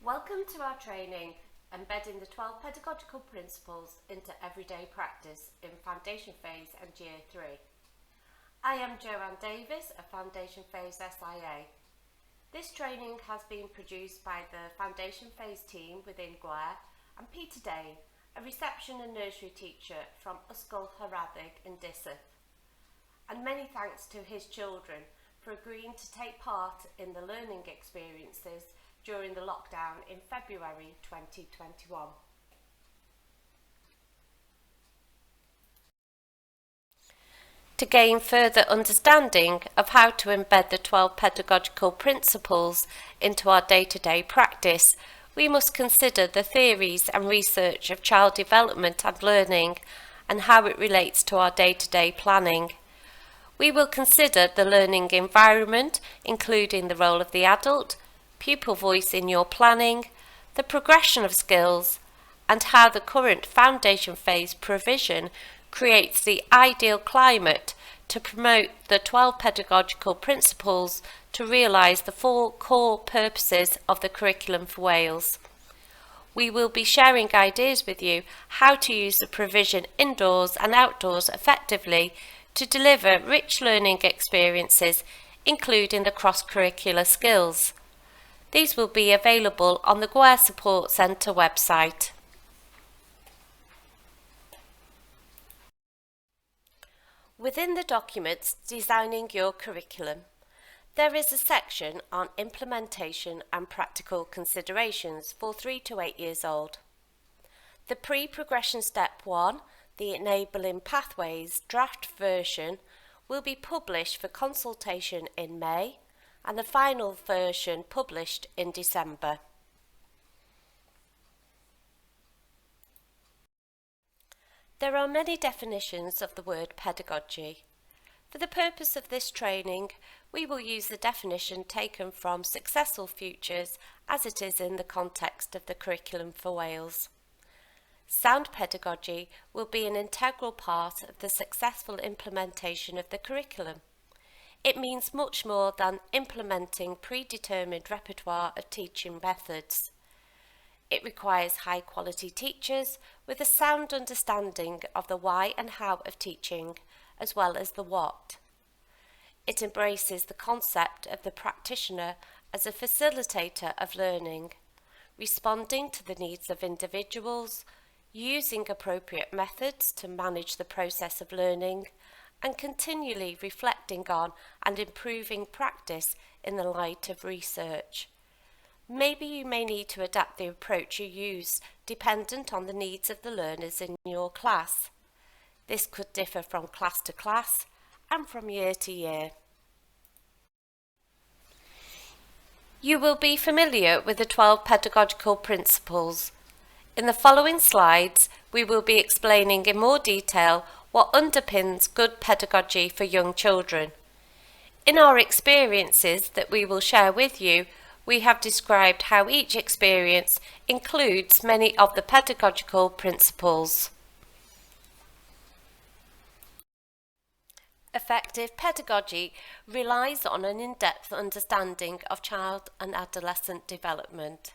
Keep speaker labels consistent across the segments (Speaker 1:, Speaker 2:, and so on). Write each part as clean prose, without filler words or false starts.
Speaker 1: Welcome to our training, Embedding the 12 Pedagogical Principles into Everyday Practice in Foundation Phase and Year 3. I am Joanne Davis, a Foundation Phase SIA. This training has been produced by the Foundation Phase team within GWER and Peter Dane, a reception and nursery teacher from Ysgol Haradig in Dysseth. And many thanks to his children for agreeing to take part in the learning experiences during the lockdown in February 2021. To gain further understanding of how to embed the 12 pedagogical principles into our day-to-day practice, we must consider the theories and research of child development and learning and how it relates to our day-to-day planning. We will consider the learning environment, including the role of the adult, pupil voice in your planning, the progression of skills, and how the current foundation phase provision creates the ideal climate to promote the 12 pedagogical principles to realise the 4 core purposes of the curriculum for Wales. We will be sharing ideas with you how to use the provision indoors and outdoors effectively to deliver rich learning experiences, including the cross-curricular skills. These will be available on the GWER Support Centre website. Within the documents Designing Your Curriculum, there is a section on implementation and practical considerations for 3 to 8 years old. The pre-progression step 1, the Enabling Pathways draft version, will be published for consultation in May, and the final version published in December. There are many definitions of the word pedagogy. For the purpose of this training, we will use the definition taken from Successful Futures as it is in the context of the curriculum for Wales. Sound pedagogy will be an integral part of the successful implementation of the curriculum. It means much more than implementing predetermined repertoire of teaching methods. It requires high-quality teachers with a sound understanding of the why and how of teaching, as well as the what. It embraces the concept of the practitioner as a facilitator of learning, responding to the needs of individuals, using appropriate methods to manage the process of learning, and continually reflecting on and improving practice in the light of research. Maybe you may need to adapt the approach you use dependent on the needs of the learners in your class. This could differ from class to class and from year to year. You will be familiar with the 12 pedagogical principles. In the following slides, we will be explaining in more detail what underpins good pedagogy for young children. In our experiences that we will share with you, we have described how each experience includes many of the pedagogical principles. Effective pedagogy relies on an in-depth understanding of child and adolescent development.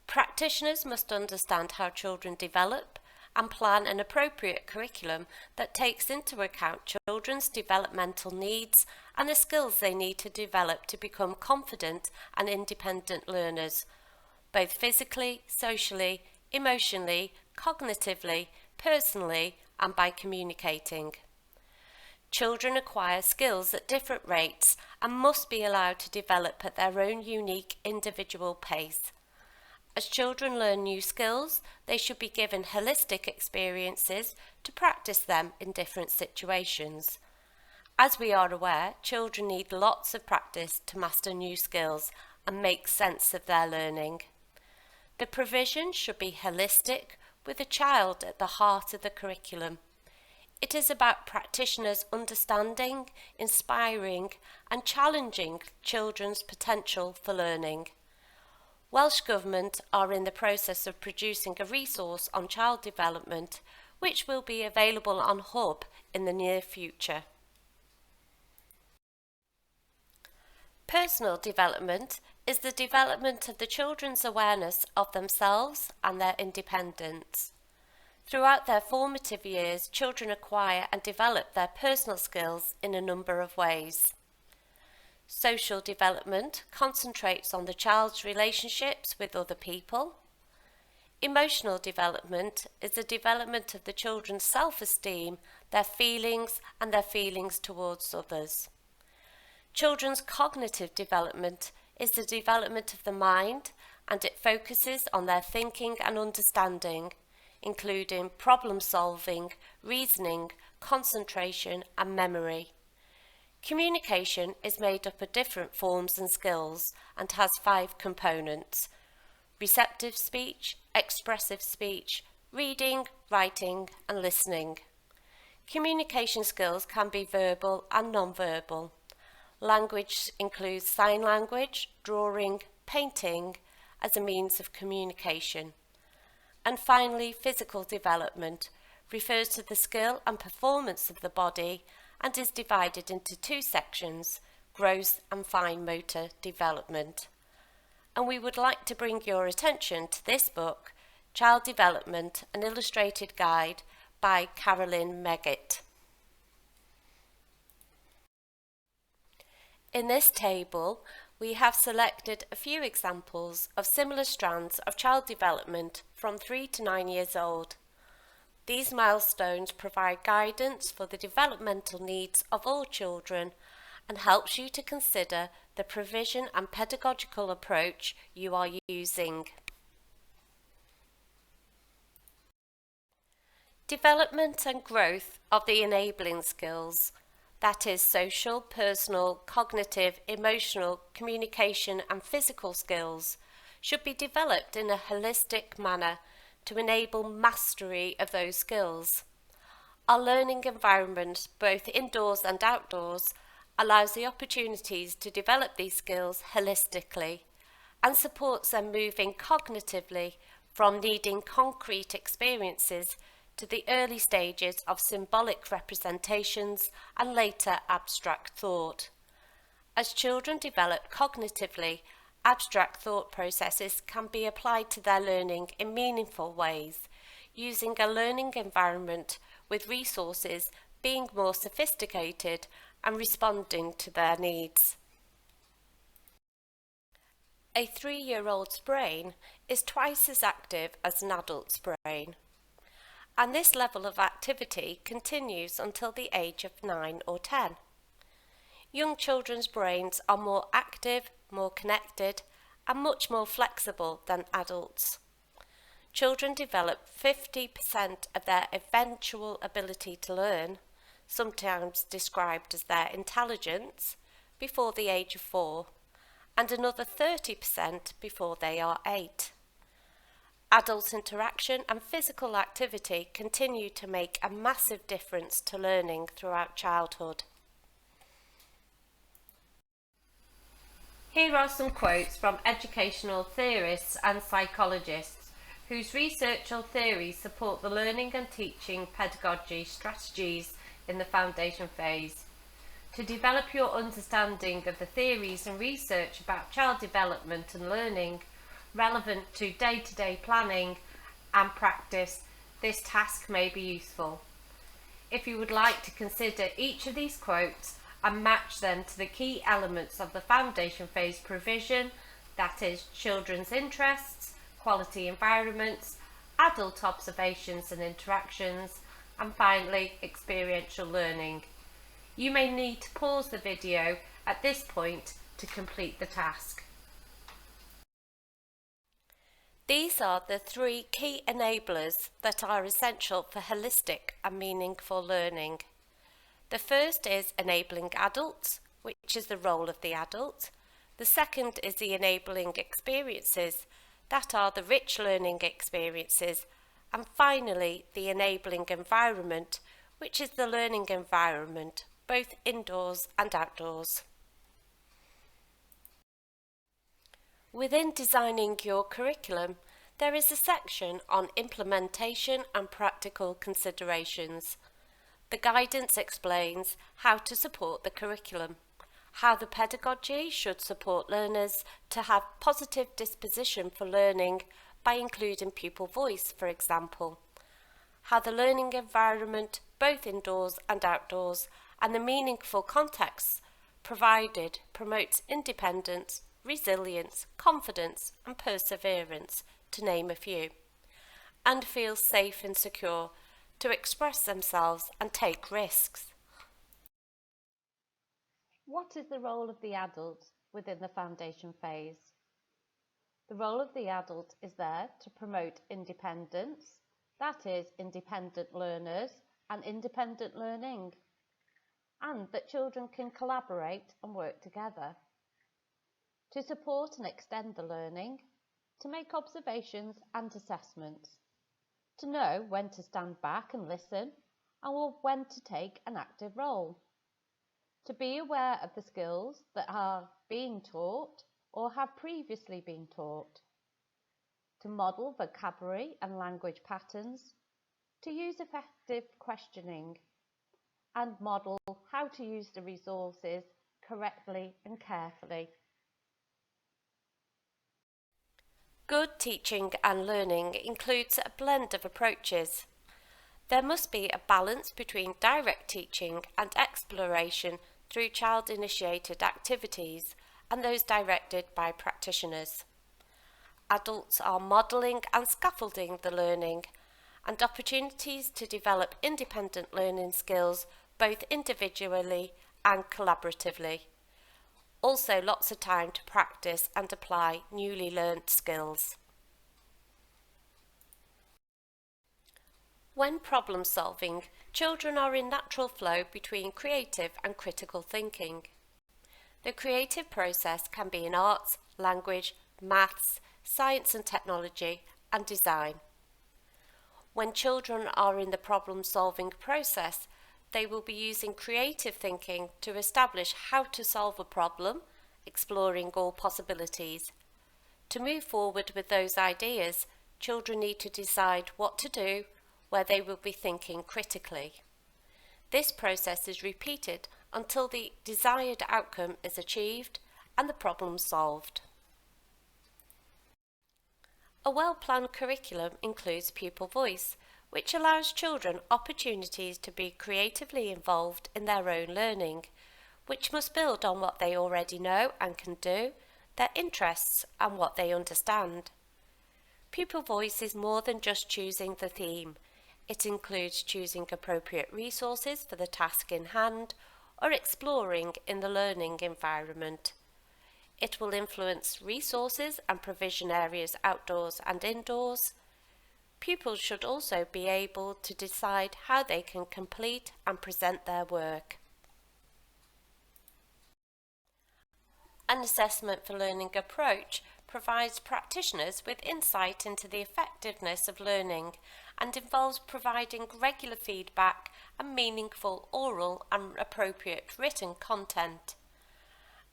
Speaker 1: Practitioners must understand how children develop and plan an appropriate curriculum that takes into account children's developmental needs and the skills they need to develop to become confident and independent learners, both physically, socially, emotionally, cognitively, personally, and by communicating. Children acquire skills at different rates and must be allowed to develop at their own unique individual pace. As children learn new skills, they should be given holistic experiences to practice them in different situations. As we are aware, children need lots of practice to master new skills and make sense of their learning. The provision should be holistic, with the child at the heart of the curriculum. It is about practitioners understanding, inspiring, and challenging children's potential for learning. Welsh Government are in the process of producing a resource on child development, which will be available on Hub in the near future. Personal development is the development of the children's awareness of themselves and their independence. Throughout their formative years, children acquire and develop their personal skills in a number of ways. Social development concentrates on the child's relationships with other people. Emotional development is the development of the children's self-esteem, their feelings towards others. Children's cognitive development is the development of the mind, and it focuses on their thinking and understanding, including problem solving, reasoning, concentration and memory. Communication is made up of different forms and skills and has 5 components: receptive speech, expressive speech, reading, writing and listening. Communication skills can be verbal and non-verbal. Language includes sign language, drawing, painting as a means of communication. And finally, physical development refers to the skill and performance of the body and is divided into 2 sections, gross and fine motor development. And we would like to bring your attention to this book, Child Development, an Illustrated Guide by Carolyn Meggitt. In this table, we have selected a few examples of similar strands of child development from 3 to 9 years old. These milestones provide guidance for the developmental needs of all children and helps you to consider the provision and pedagogical approach you are using. Development and growth of the enabling skills, that is social, personal, cognitive, emotional, communication and physical skills, should be developed in a holistic manner to enable mastery of those skills. Our learning environment, both indoors and outdoors, allows the opportunities to develop these skills holistically and supports them moving cognitively from needing concrete experiences to the early stages of symbolic representations and later abstract thought. As children develop cognitively, abstract thought processes can be applied to their learning in meaningful ways, using a learning environment with resources being more sophisticated and responding to their needs. A 3-year-old's brain is twice as active as an adult's brain, and this level of activity continues until the age of 9 or 10. Young children's brains are more active, more connected, and much more flexible than adults. Children develop 50% of their eventual ability to learn, sometimes described as their intelligence, before the age of 4, and another 30% before they are 8. Adult interaction and physical activity continue to make a massive difference to learning throughout childhood. Here are some quotes from educational theorists and psychologists whose research or theories support the learning and teaching pedagogy strategies in the foundation phase. To develop your understanding of the theories and research about child development and learning relevant to day-to-day planning and practice, this task may be useful. If you would like to consider each of these quotes and match them to the key elements of the foundation phase provision, that is, children's interests, quality environments, adult observations and interactions, and finally, experiential learning, you may need to pause the video at this point to complete the task. These are the 3 key enablers that are essential for holistic and meaningful learning. The first is enabling adults, which is the role of the adult. The second is the enabling experiences, that are the rich learning experiences. And finally, the enabling environment, which is the learning environment, both indoors and outdoors. Within designing your curriculum, there is a section on implementation and practical considerations. The guidance explains how to support the curriculum, how the pedagogy should support learners to have positive disposition for learning by including pupil voice, for example, how the learning environment, both indoors and outdoors, and the meaningful context provided promotes independence, resilience, confidence, and perseverance, to name a few, and feels safe and secure to express themselves and take risks.
Speaker 2: What is the role of the adult within the foundation phase? The role of the adult is there to promote independence, that is, independent learners and independent learning, and that children can collaborate and work together, to support and extend the learning, to make observations and assessments, to know when to stand back and listen, and when to take an active role, to be aware of the skills that are being taught or have previously been taught, to model vocabulary and language patterns, to use effective questioning, and model how to use the resources correctly and carefully.
Speaker 1: Good teaching and learning includes a blend of approaches. There must be a balance between direct teaching and exploration through child-initiated activities and those directed by practitioners. Adults are modelling and scaffolding the learning, and opportunities to develop independent learning skills both individually and collaboratively. Also lots of time to practice and apply newly learnt skills. When problem solving, children are in natural flow between creative and critical thinking. The creative process can be in arts, language, maths, science and technology, and design. When children are in the problem solving process, they will be using creative thinking to establish how to solve a problem, exploring all possibilities. To move forward with those ideas, children need to decide what to do, where they will be thinking critically. This process is repeated until the desired outcome is achieved and the problem solved. A well-planned curriculum includes Pupil Voice, which allows children opportunities to be creatively involved in their own learning, which must build on what they already know and can do, their interests and what they understand. Pupil Voice is more than just choosing the theme. It includes choosing appropriate resources for the task in hand or exploring in the learning environment. It will influence resources and provision areas outdoors and indoors. Pupils should also be able to decide how they can complete and present their work. An assessment for learning approach provides practitioners with insight into the effectiveness of learning and involves providing regular feedback and meaningful oral and appropriate written content.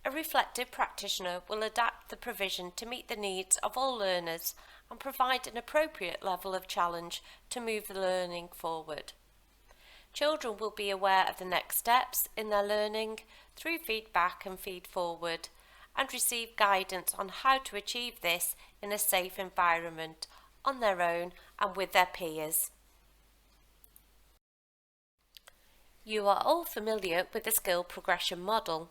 Speaker 1: A reflective practitioner will adapt the provision to meet the needs of all learners and provide an appropriate level of challenge to move the learning forward. Children will be aware of the next steps in their learning through feedback and feed forward, and receive guidance on how to achieve this in a safe environment on their own and with their peers. You are all familiar with the skill progression model.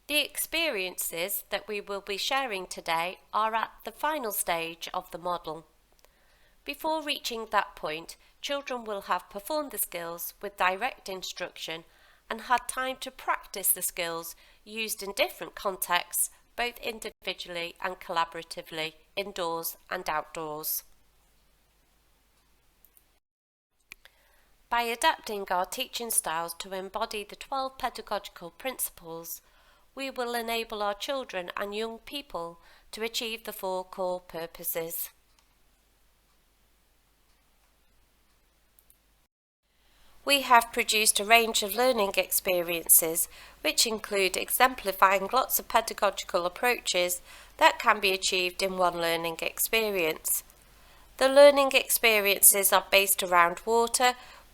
Speaker 1: The experiences that we will be sharing today are at the final stage of the model. Before reaching that point, children will have performed the skills with direct instruction and had time to practice the skills used in different contexts, both individually and collaboratively, indoors and outdoors. By adapting our teaching styles to embody the 12 pedagogical principles, we will enable our children and young people to achieve the 4 core purposes. We have produced a range of learning experiences which include exemplifying lots of pedagogical approaches that can be achieved in one learning experience. The learning experiences are based around water,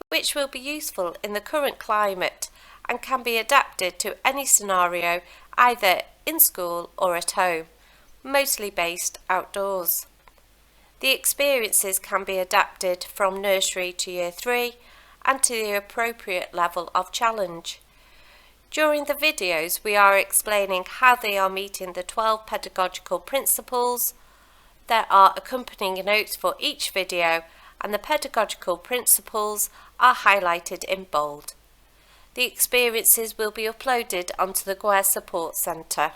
Speaker 1: which will be useful in the current climate and can be adapted to any scenario either in school or at home, mostly based outdoors. The experiences can be adapted from nursery to year 3 and to the appropriate level of challenge. During the videos, we are explaining how they are meeting the 12 pedagogical principles. There are accompanying notes for each video, and the pedagogical principles are highlighted in bold. The experiences will be uploaded onto the GWER Support Centre.